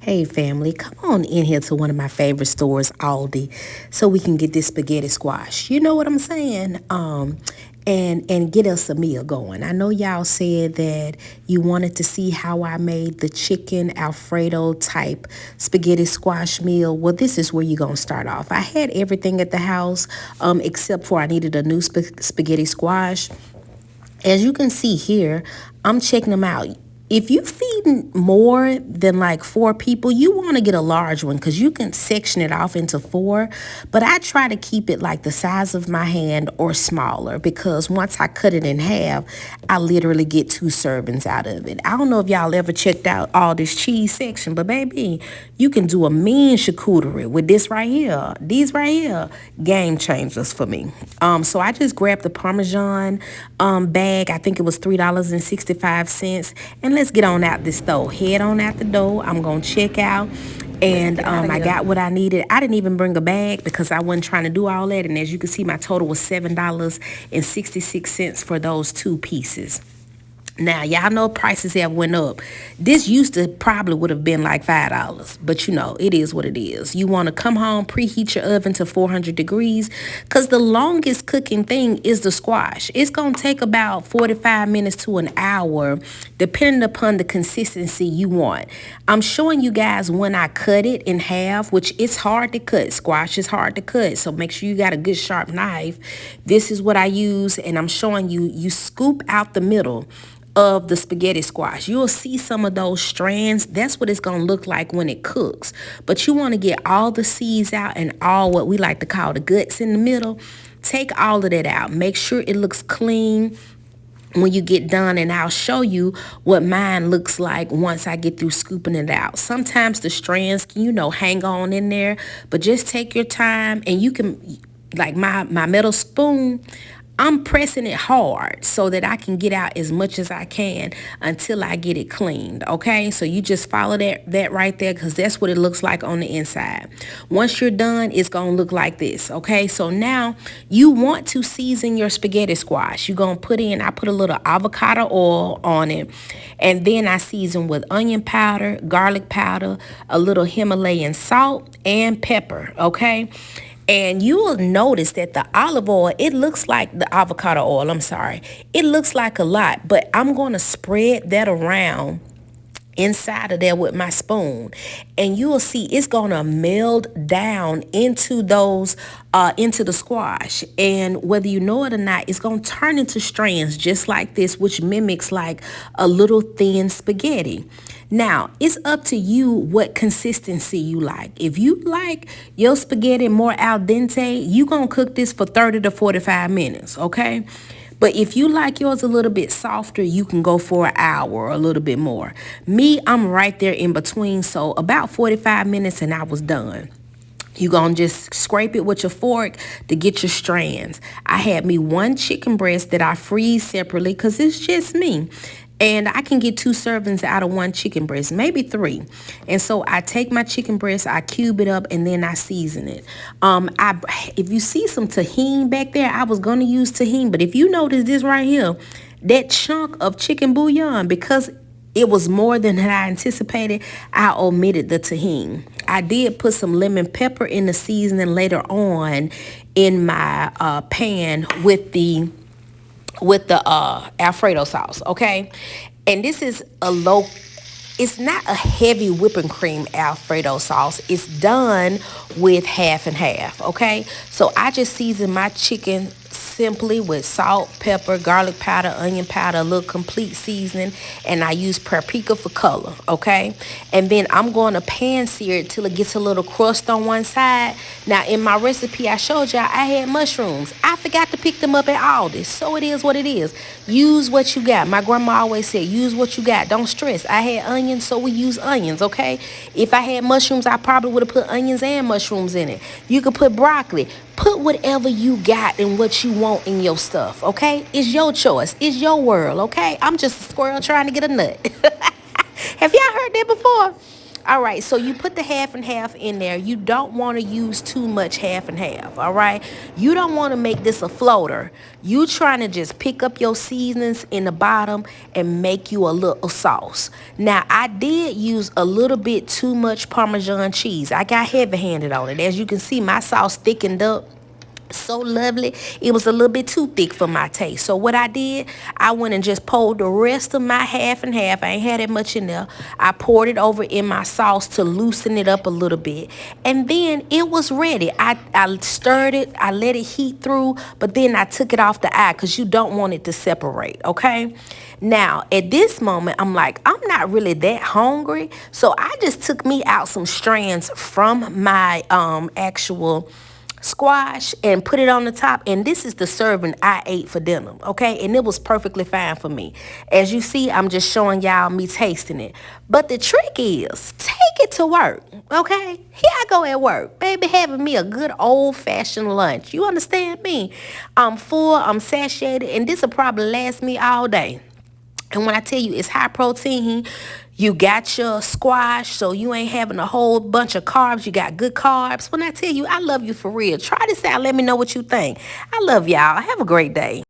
Hey family, come on in here to one of my favorite stores, Aldi, so we can get this spaghetti squash. You know what I'm saying? And get us a meal going. I know y'all said that you wanted to see how I made the chicken Alfredo type spaghetti squash meal. Well, this is where you're gonna start off. I had everything at the house, except for I needed a new spaghetti squash. As you can see here, I'm checking them out. If you feeding more than like four people, you want to get a large one because you can section it off into four. But I try to keep it like the size of my hand or smaller because once I cut it in half, I literally get two servings out of it. I don't know if y'all ever checked out all this cheese section, but baby, you can do a mean charcuterie with this right here. These right here, game changers for me. So I just grabbed the Parmesan bag. I think it was $3.65. And let's get on out this store. Head on out the door. I'm going to check out. And I got what I needed. I didn't even bring a bag because I wasn't trying to do all that. And as you can see, my total was $7.66 for those two pieces. Now, y'all know prices have went up. This used to probably would have been like $5, but you know, it is what it is. You want to come home, preheat your oven to 400 degrees, because the longest cooking thing is the squash. It's going to take about 45 minutes to an hour, depending upon the consistency you want. I'm showing you guys when I cut it in half, which it's hard to cut. Squash is hard to cut, so make sure you got a good sharp knife. This is what I use, and I'm showing you, you scoop out the middle of the spaghetti squash. You'll see some of those strands. That's what it's going to look like when it cooks. But you want to get all the seeds out and all what we like to call the guts in the middle. Take all of that out. Make sure it looks clean when you get done, and I'll show you what mine looks like once I get through scooping it out. Sometimes the strands can, hang on in there, but just take your time, and you can, like my metal spoon, I'm pressing it hard so that I can get out as much as I can until I get it cleaned, okay? So you just follow that right there because that's what it looks like on the inside. Once you're done, it's going to look like this, okay? So now you want to season your spaghetti squash. You're going to I put a little avocado oil on it, and then I season with onion powder, garlic powder, a little Himalayan salt, and pepper, okay? And you will notice that the olive oil, it looks like the avocado oil, I'm sorry. It looks like a lot, but I'm going to spread that around inside of there with my spoon, and you will see it's gonna meld down into those into the squash, and whether you know it or not, it's gonna turn into strands just like this, which mimics like a little thin spaghetti. Now it's up to you what consistency you like. If you like your spaghetti more al dente, you gonna cook this for 30 to 45 minutes, okay? But if you like yours a little bit softer, you can go for an hour or a little bit more. Me, I'm right there in between, so about 45 minutes and I was done. You're going to just scrape it with your fork to get your strands. I had me one chicken breast that I freeze separately because it's just me. And I can get two servings out of one chicken breast, maybe three. And so I take my chicken breast, I cube it up, and then I season it. If you see some tahini back there, I was going to use tahini. But if you notice this right here, that chunk of chicken bouillon, because it was more than I anticipated, I omitted the tahini. I did put some lemon pepper in the seasoning later on in my pan with the Alfredo sauce, okay? And this is it's not a heavy whipping cream Alfredo sauce. It's done with half and half, okay? So I just season my chicken simply with salt, pepper, garlic powder, onion powder, a little complete seasoning, and I use paprika for color, okay? And then I'm going to pan sear it till it gets a little crust on one side. Now, in my recipe I showed y'all, I had mushrooms. I forgot to pick them up at Aldi, so it is what it is. Use what you got. My grandma always said, use what you got. Don't stress. I had onions, so we use onions, okay? If I had mushrooms, I probably would have put onions and mushrooms in it. You could put broccoli. Put whatever you got and what you want in your stuff, okay? It's your choice. It's your world, okay? I'm just a squirrel trying to get a nut. Have y'all heard that before? All right, so you put the half and half in there. You don't want to use too much half and half, all right? You don't want to make this a floater. You trying to just pick up your seasonings in the bottom and make you a little sauce. Now, I did use a little bit too much Parmesan cheese. I got heavy-handed on it. As you can see, my sauce thickened up so lovely. It was a little bit too thick for my taste. So what I did, I went and just poured the rest of my half and half. I ain't had that much in there. I poured it over in my sauce to loosen it up a little bit. And then it was ready. I stirred it. I let it heat through. But then I took it off the eye because you don't want it to separate, okay? Now, at this moment, I'm like, I'm not really that hungry. So I just took me out some strands from my actual squash and put it on the top, and this is the serving I ate for dinner, okay? And it was perfectly fine for me. As you see, I'm just showing y'all me tasting it. But the trick is, take it to work, okay? Here I go at work, baby, having me a good old-fashioned lunch. You understand me? I'm full, I'm satiated, and this will probably last me all day. And when I tell you it's high protein, you got your squash, so you ain't having a whole bunch of carbs. You got good carbs. When I tell you I love you for real, try this out. Let me know what you think. I love y'all. Have a great day.